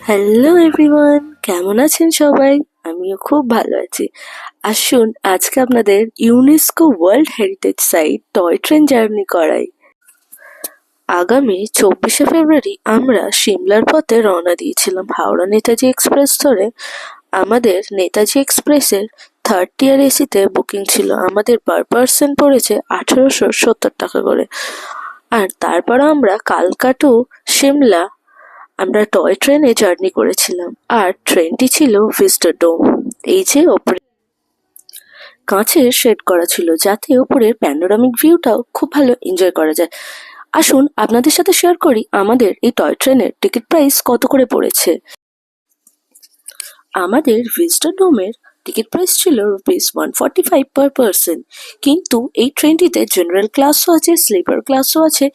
Hello everyone, কেমন আছেন সবাই? আমিও খুব ভালো আছি। আসুন আজকে আপনাদের UNESCO world heritage site toy train journey করাই। আগামী 24শে ফেব্রুয়ারি আমরা সিমলার পথে রওনা দিয়েছিলাম হাওড়া নেতাজি এক্সপ্রেস ধরে। আমাদের নেতাজি এক্সপ্রেসের থার্ড টিয়ার এসিতে বুকিং ছিল। আমাদের পার পার্সন পড়েছে 1870 টাকা করে। আর তারপর আমরা কালকা টু সিমলা আমরা টয় ট্রেনে জার্নি করেছিলাম। আর ট্রেনটি ছিল ভিস্টাডোম। এই যে ওপরে কাঁচের শেড করা ছিল, যাতে ওপরের প্যানোরামিক ভিউটাও খুব ভালো এনজয় করা যায়। আসুন আপনাদের সাথে শেয়ার করি আমাদের এই টয় ট্রেনের টিকিট প্রাইস কত করে পড়েছে। আমাদের ভিস্টাডোমের টিকিট প্রাইস ছিল ₹145 পার পার্সন। কিন্তু এই ট্রেনটিতে জেনারেল ক্লাসও আছে, স্লিপার ক্লাসও আছে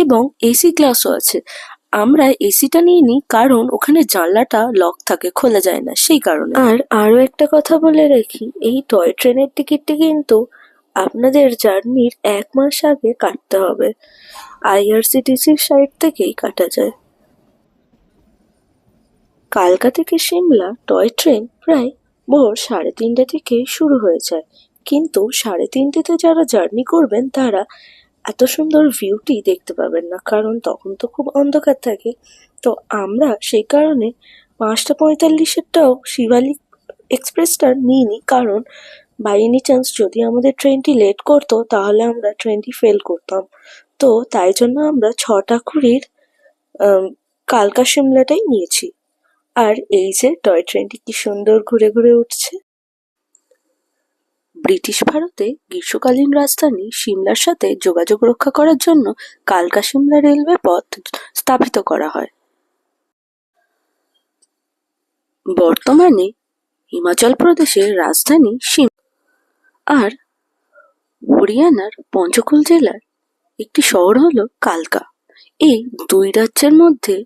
এবং এসি ক্লাসও আছে। আমরা এসিটা নিয়ে নিই কারণ ওখানে জানলাটা লক থাকে, খোলা যায় না, সেই কারণে। আর আরো একটা কথা বলে রাখি, এই টয় ট্রেনের টিকিটটি কিন্তু আপনাদের জার্নির 1 মাস আগে কাটতে হবে। আইআরসিটিসির সাইট থেকেই কাটা যায়। কালকা থেকে সিমলা টয় ট্রেন প্রায় ভোর 3:30 থেকে শুরু হয়ে যায়। কিন্তু 3:30তে যারা জার্নি করবেন তারা এত সুন্দর ভিউটি দেখতে পাবেন না, কারণ তখন তো খুব অন্ধকার থাকে। তো আমরা সেই কারণে 5:45-এরটাও শিবালিক এক্সপ্রেসটা নিইনি, কারণ বাই এনি চান্স যদি আমাদের ট্রেনটি লেট করতো তাহলে আমরা ট্রেনটি ফেল করতাম। তো তাই জন্য আমরা 6:20 কালকা সিমলাটাই নিয়েছি। আর এই যে টয় ট্রেনটি কি সুন্দর ঘুরে ঘুরে উঠছে। ব্রিটিশ ভারতে গ্রীষ্মকালীন রাজধানী সিমলার সাথে যোগাযোগ রক্ষা করার জন্য কালকা সিমলা রেলওয়ে পথ স্থাপিত করা হয়। বর্তমানে হিমাচল প্রদেশের রাজধানী সিমলা আর হরিয়ানার পঞ্চকুল জেলার একটি শহর হলো কালকা। এই দুই রাজ্যের মধ্যে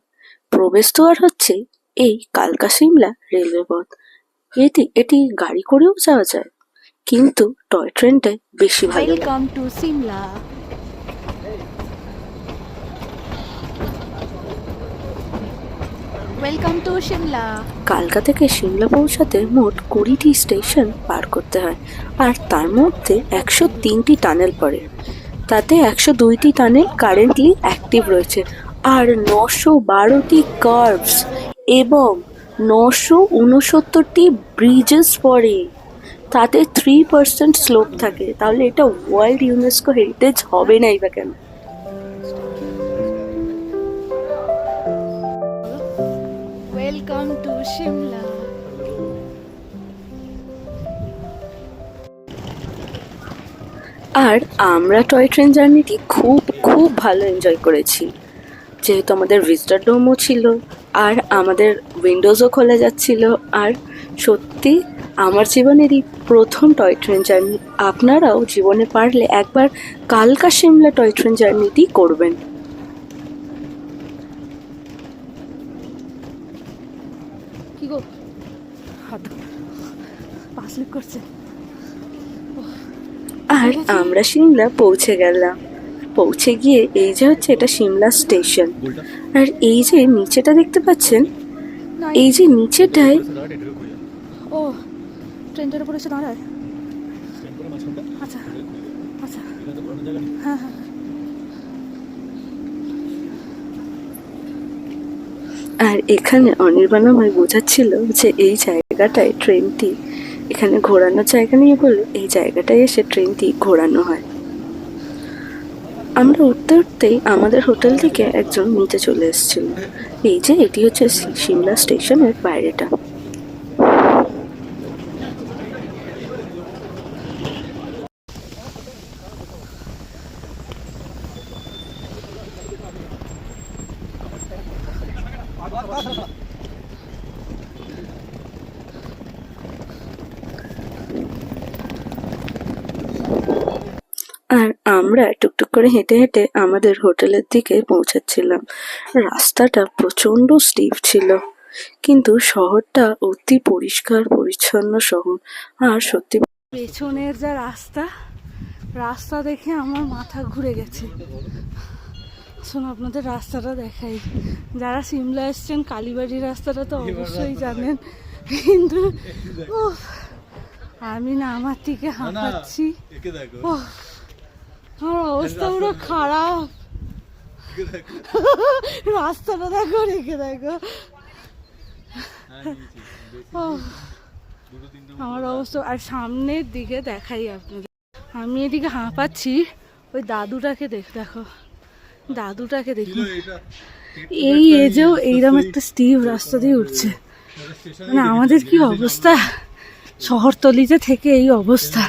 প্রবেশদ্বার হচ্ছে এই কালকা সিমলা রেলওয়ে পথ। এটি গাড়ি করেও যাওয়া যায়, কিন্তু টয় ট্রেনটাই বেশি ভালো লাগে। Welcome to Shimla. Welcome to Shimla. কালকা থেকে সিমলা পৌঁছাতে মোট 20টি স্টেশন পার করতে হয়। আর তার মধ্যে 103টি টানেল পড়ে। তাতে 102টি টানেল কারেন্টলি অ্যাক্টিভ রয়েছে। আর 912টি কার্ভস এবং 969টি ব্রিজেস পড়ে। তাতে 3% স্লোপ থাকে। তাহলে এটা ওয়ার্ল্ড ইউনেস্কো হেরিটেজ হবে নাই বা কেন? Welcome to Shimla. আর আমরা টয় ট্রেন জার্নিটি খুব খুব ভালো এনজয় করেছি, যেহেতু আমাদের ভিস্টাডোমও ছিল আর আমাদের উইন্ডোজও খোলা যাচ্ছিল। আর সত্যি আমার জীবনেরই প্রথম টয় ট্রেন জার্নি। আপনারাও জীবনে পারলে একবার কালকা সিমলা টয় ট্রেন জার্নিটি করবেন। কি গো, হাত পা স্লিপ করছে। আর আমরা সিমলা পৌঁছে গেলাম। পৌঁছে গিয়ে এই যে হচ্ছে এটা সিমলা স্টেশন। আর এই যে নিচেটা দেখতে পাচ্ছেন, এই যে নিচেটায় ও ট্রেনটার উপরে এসে দাঁড়ায়। আচ্ছা আচ্ছা, হ্যাঁ হ্যাঁ। আর এখানে অনির্বাণ আমায় বোঝাচ্ছিল যে এই জায়গাটায় ট্রেনটি এখানে ঘোরানোর জায়গা নেই বলে এই জায়গাটায় এসে ট্রেনটি ঘোরানো হয়। আমরা উঠতে উঠতেই আমাদের হোটেল থেকে একজন নিচে চলে এসেছিল। এই যে এটি হচ্ছে সিমলা স্টেশনের বাইরেটা। আর আমরা টুকটুক করে হেঁটে হেঁটে আমাদের হোটেলের দিকে পৌঁছাচ্ছিলাম। রাস্তাটা প্রচন্ড স্টিপ ছিল, কিন্তু শহরটা অতি পরিষ্কার পরিচ্ছন্ন শহর। আর সত্যি পেছনের যা রাস্তা, রাস্তা দেখে আমার মাথা ঘুরে গেছে। শোনো আপনাদের রাস্তাটা দেখাই। যারা সিমলা এসছেন কালীবাড়ির রাস্তাটা তো অবশ্যই জানেন, কিন্তু উফ, আমি না আমার থেকে হাঁপাচ্ছি। উফ, আমার অবস্থা পুরো খারাপ। রাস্তাটা দেখো, রেখে দেখো। উফ, আমার অবস্থা। আর সামনের দিকে দেখাই আপনাদের, আমি এদিকে হাঁপাচ্ছি, ওই দাদুটাকে দেখো, দাদুটাকে দেখুন, এই এজেও এইরকম একটা স্টিভ রাস্তা দিয়ে উঠছে। মানে আমাদের কি অবস্থা, শহরতলিতে থেকে এই অবস্থা।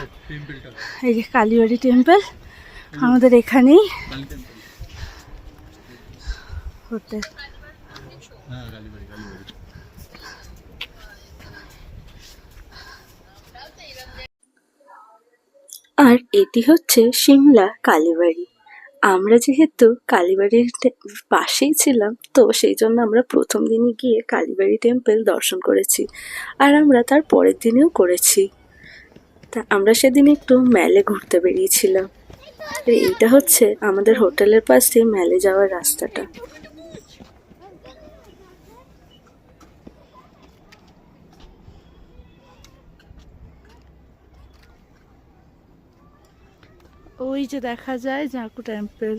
এই যে কালীবাড়ি টেম্পল আমাদের এখানেই, হোটেল। আর এটি হচ্ছে সিমলা কালীবাড়ি। আমরা যেহেতু কালীবাড়ির পাশেই ছিলাম, তো সেই জন্য আমরা প্রথম দিনই গিয়ে কালীবাড়ি টেম্পল দর্শন করেছি, আর আমরা তার পরের দিনেও করেছি। তা আমরা সেদিন একটু ম্যালে ঘুরতে বেরিয়েছিলাম। আর এইটা হচ্ছে আমাদের হোটেলের পাশে ম্যালে যাওয়ার রাস্তাটা। ওই যে দেখা যায় জাঁকু টেম্পল।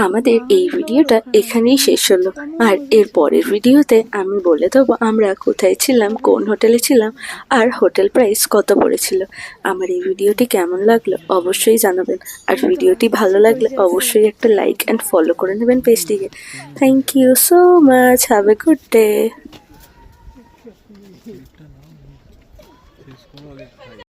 আমাদের এই ভিডিওটা এখানেই শেষ হলো, আর এর পরের ভিডিওতে আমি বলে দেবো আমরা কোথায় ছিলাম, কোন হোটেলে ছিলাম, আর হোটেল প্রাইস কত পড়েছিল। আমার এই ভিডিওটি কেমন লাগলো অবশ্যই জানাবেন, আর ভিডিওটি ভালো লাগলে অবশ্যই একটা লাইক অ্যান্ড ফলো করে নেবেন পেজটিকে। Thank you so much, have a good day.